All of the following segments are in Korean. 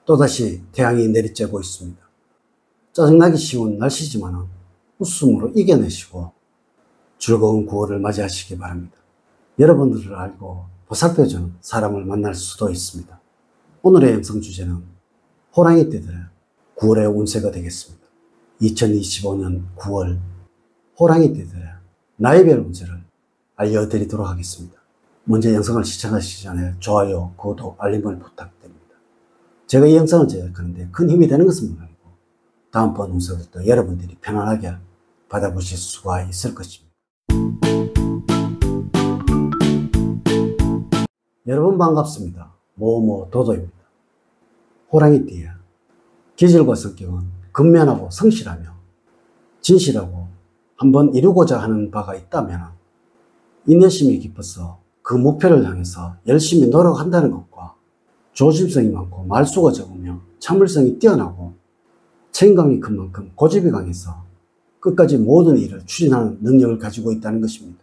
또다시 태양이 내리쬐고 있습니다. 짜증나기 쉬운 날씨지만 웃음으로 이겨내시고 즐거운 9월을 맞이하시기 바랍니다. 여러분들을 알고 보살펴주는 사람을 만날 수도 있습니다. 오늘의 영상 주제는 호랑이띠들의 9월의 운세가 되겠습니다. 2025년 9월 호랑이띠들의 나이별 운세를 알려드리도록 하겠습니다. 먼저 영상을 시청하시기 전에 좋아요, 구독, 알림을 부탁드립니다. 제가 이 영상을 제작하는데 큰 힘이 되는 것은 물론이고 다음번 운세부터 여러분들이 편안하게 받아보실 수가 있을 것입니다. 여러분 반갑습니다. 도도입니다. 호랑이띠의 기질과 성격은 근면하고 성실하며 진실하고 한번 이루고자 하는 바가 있다면 인내심이 깊어서 그 목표를 향해서 열심히 노력한다는 것과 조심성이 많고 말수가 적으며 참을성이 뛰어나고 책임감이 큰 만큼 고집이 강해서 끝까지 모든 일을 추진하는 능력을 가지고 있다는 것입니다.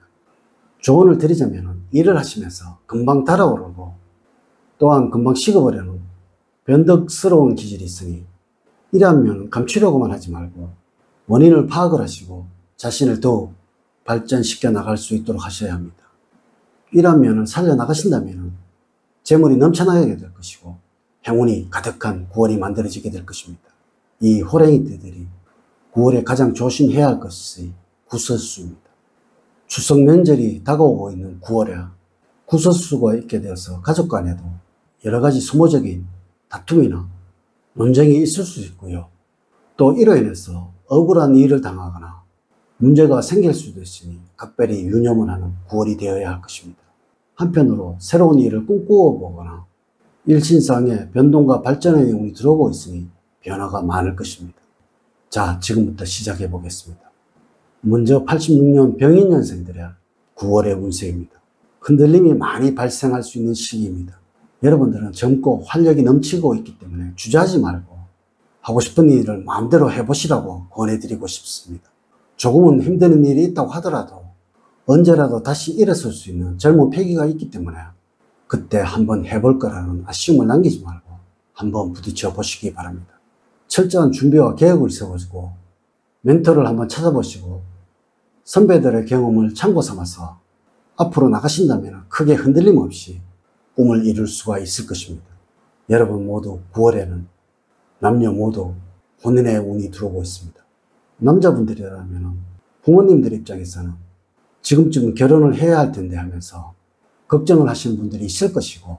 조언을 드리자면 일을 하시면서 금방 달아오르고 또한 금방 식어버리는 변덕스러운 기질이 있으니 이러면 감추려고만 하지 말고 원인을 파악을 하시고 자신을 더욱 발전시켜 나갈 수 있도록 하셔야 합니다. 이런 면을 살려나가신다면 재물이 넘쳐나게 될 것이고 행운이 가득한 9월이 만들어지게 될 것입니다. 이 호랑이띠들이 9월에 가장 조심해야 할 것이 구설수입니다. 추석 명절이 다가오고 있는 9월에 구설수가 있게 되어서 가족 간에도 여러 가지 소모적인 다툼이나 논쟁이 있을 수 있고요. 또 이로 인해서 억울한 일을 당하거나 문제가 생길 수도 있으니 각별히 유념을 하는 9월이 되어야 할 것입니다. 한편으로 새로운 일을 꿈꾸어 보거나 일신상의 변동과 발전의 내용이 들어오고 있으니 변화가 많을 것입니다. 자, 지금부터 시작해 보겠습니다. 먼저 86년 병인년생들의 9월의 운세입니다. 흔들림이 많이 발생할 수 있는 시기입니다. 여러분들은 젊고 활력이 넘치고 있기 때문에 주저하지 말고 하고 싶은 일을 마음대로 해보시라고 권해드리고 싶습니다. 조금은 힘드는 일이 있다고 하더라도 언제라도 다시 일어설 수 있는 젊은 패기가 있기 때문에 그때 한번 해볼 거라는 아쉬움을 남기지 말고 한번 부딪혀 보시기 바랍니다. 철저한 준비와 계획을 세워주고 멘토를 한번 찾아보시고 선배들의 경험을 참고 삼아서 앞으로 나가신다면 크게 흔들림 없이 꿈을 이룰 수가 있을 것입니다. 여러분 모두 9월에는 남녀 모두 혼인의 운이 들어오고 있습니다. 남자분들이라면 부모님들 입장에서는 지금쯤 결혼을 해야 할 텐데 하면서 걱정을 하시는 분들이 있을 것이고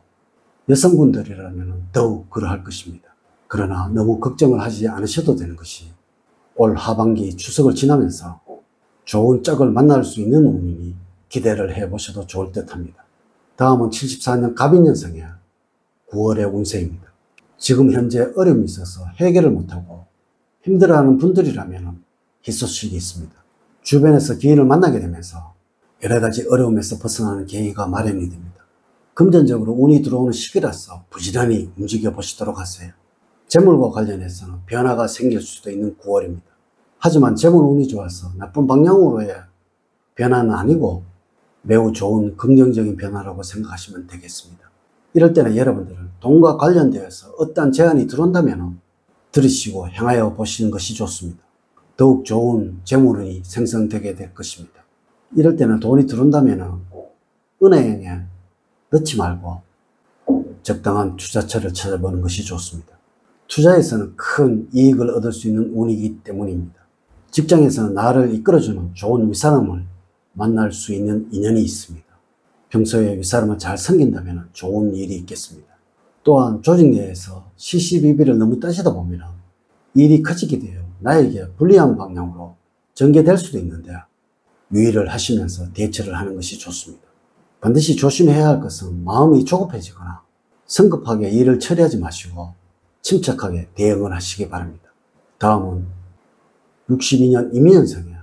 여성분들이라면 더욱 그러할 것입니다. 그러나 너무 걱정을 하지 않으셔도 되는 것이 올 하반기 추석을 지나면서 좋은 짝을 만날 수 있는 운이니 기대를 해보셔도 좋을 듯 합니다. 다음은 74년 갑인년생의 9월의 운세입니다. 지금 현재 어려움이 있어서 해결을 못하고 힘들어하는 분들이라면 희소식이 있습니다. 주변에서 기인을 만나게 되면서 여러 가지 어려움에서 벗어나는 계기가 마련이 됩니다. 금전적으로 운이 들어오는 시기라서 부지런히 움직여 보시도록 하세요. 재물과 관련해서는 변화가 생길 수도 있는 9월입니다. 하지만 재물 운이 좋아서 나쁜 방향으로의 변화는 아니고 매우 좋은 긍정적인 변화라고 생각하시면 되겠습니다. 이럴 때는 여러분들은 돈과 관련되어서 어떠한 제안이 들어온다면 들으시고 향하여 보시는 것이 좋습니다. 더욱 좋은 재물운이 생성되게 될 것입니다. 이럴 때는 돈이 들어온다면 은행에 넣지 말고 적당한 투자처를 찾아보는 것이 좋습니다. 투자에서는 큰 이익을 얻을 수 있는 운이기 때문입니다. 직장에서는 나를 이끌어주는 좋은 윗사람을 만날 수 있는 인연이 있습니다. 평소에 윗사람을 잘 섬긴다면 좋은 일이 있겠습니다. 또한 조직 내에서 시시비비를 너무 따지다 보면 일이 커지게 되어 나에게 불리한 방향으로 전개될 수도 있는데 유의를 하시면서 대처를 하는 것이 좋습니다. 반드시 조심해야 할 것은 마음이 조급해지거나 성급하게 일을 처리하지 마시고 침착하게 대응을 하시기 바랍니다. 다음은 62년 임인년생의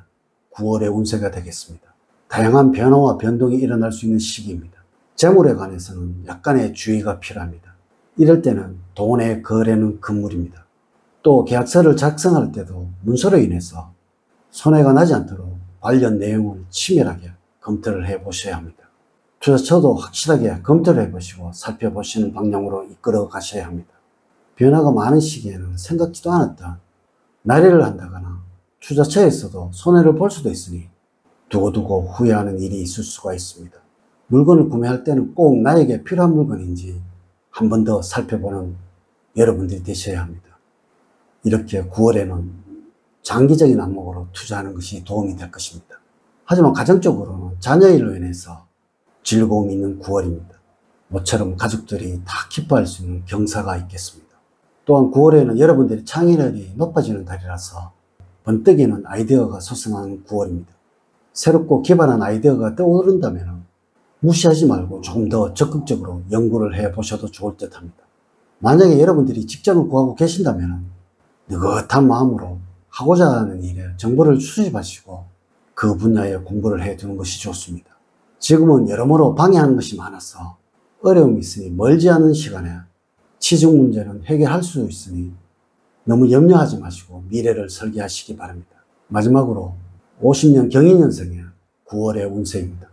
9월의 운세가 되겠습니다. 다양한 변화와 변동이 일어날 수 있는 시기입니다. 재물에 관해서는 약간의 주의가 필요합니다. 이럴 때는 돈의 거래는 금물입니다. 또 계약서를 작성할 때도 문서로 인해서 손해가 나지 않도록 관련 내용을 치밀하게 검토를 해 보셔야 합니다. 투자처도 확실하게 검토를 해 보시고 살펴보시는 방향으로 이끌어 가셔야 합니다. 변화가 많은 시기에는 생각지도 않았던 날일을 한다거나 투자처에서도 손해를 볼 수도 있으니 두고두고 후회하는 일이 있을 수가 있습니다. 물건을 구매할 때는 꼭 나에게 필요한 물건인지 한 번 더 살펴보는 여러분들이 되셔야 합니다. 이렇게 9월에는 장기적인 안목으로 투자하는 것이 도움이 될 것입니다. 하지만 가정적으로는 자녀 일로 인해서 즐거움이 있는 9월입니다. 모처럼 가족들이 다 기뻐할 수 있는 경사가 있겠습니다. 또한 9월에는 여러분들이 창의력이 높아지는 달이라서 번뜩이는 아이디어가 솟아나는 9월입니다. 새롭고 기발한 아이디어가 떠오른다면 무시하지 말고 조금 더 적극적으로 연구를 해보셔도 좋을 듯 합니다. 만약에 여러분들이 직장을 구하고 계신다면 느긋한 마음으로 하고자 하는 일에 정보를 수집하시고 그 분야에 공부를 해두는 것이 좋습니다. 지금은 여러모로 방해하는 것이 많아서 어려움이 있으니 멀지 않은 시간에 취직 문제는 해결할 수 있으니 너무 염려하지 마시고 미래를 설계하시기 바랍니다. 마지막으로 50년 경인년생의 9월의 운세입니다.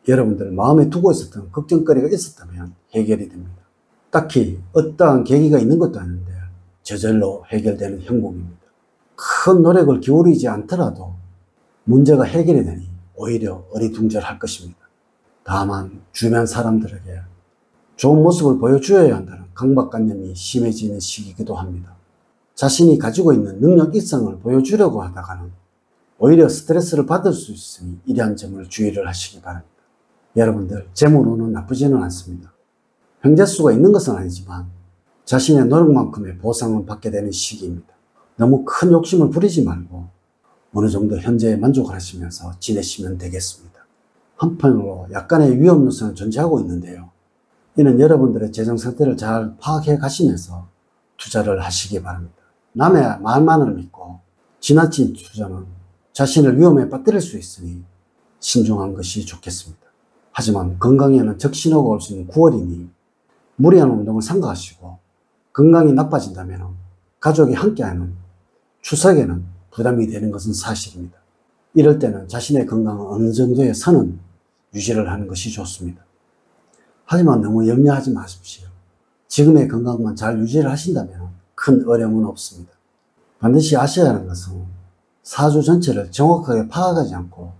여러분들 마음에 두고 있었던 걱정거리가 있었다면 해결이 됩니다. 딱히 어떠한 계기가 있는 것도 아닌데 저절로 해결되는 형국입니다. 큰 노력을 기울이지 않더라도 문제가 해결이 되니 오히려 어리둥절할 것입니다. 다만 주변 사람들에게 좋은 모습을 보여주어야 한다는 강박관념이 심해지는 시기이기도 합니다. 자신이 가지고 있는 능력 이상을 보여주려고 하다가는 오히려 스트레스를 받을 수 있으니 이러한 점을 주의를 하시기 바랍니다. 여러분들 재물운은 나쁘지는 않습니다. 형제수가 있는 것은 아니지만 자신의 노력만큼의 보상을 받게 되는 시기입니다. 너무 큰 욕심을 부리지 말고 어느 정도 현재에 만족을 하시면서 지내시면 되겠습니다. 한편으로 약간의 위험 요소는 존재하고 있는데요. 이는 여러분들의 재정 상태를 잘 파악해 가시면서 투자를 하시기 바랍니다. 남의 말만을 믿고 지나친 투자는 자신을 위험에 빠뜨릴 수 있으니 신중한 것이 좋겠습니다. 하지만 건강에는 적신호가 올 수 있는 9월이니 무리한 운동을 삼가하시고 건강이 나빠진다면 가족이 함께하는 추석에는 부담이 되는 것은 사실입니다. 이럴 때는 자신의 건강은 어느 정도의 선은 유지를 하는 것이 좋습니다. 하지만 너무 염려하지 마십시오. 지금의 건강만 잘 유지를 하신다면 큰 어려움은 없습니다. 반드시 아셔야 하는 것은 사주 전체를 정확하게 파악하지 않고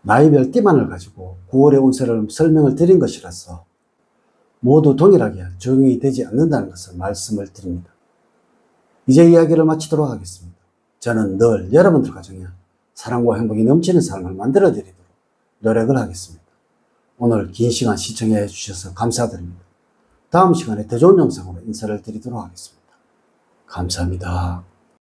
나이별 띠만을 가지고 9월의 운세를 설명을 드린 것이라서 모두 동일하게 적용이 되지 않는다는 것을 말씀을 드립니다. 이제 이야기를 마치도록 하겠습니다. 저는 늘 여러분들 가정에 사랑과 행복이 넘치는 삶을 만들어 드리도록 노력을 하겠습니다. 오늘 긴 시간 시청해 주셔서 감사드립니다. 다음 시간에 더 좋은 영상으로 인사를 드리도록 하겠습니다. 감사합니다.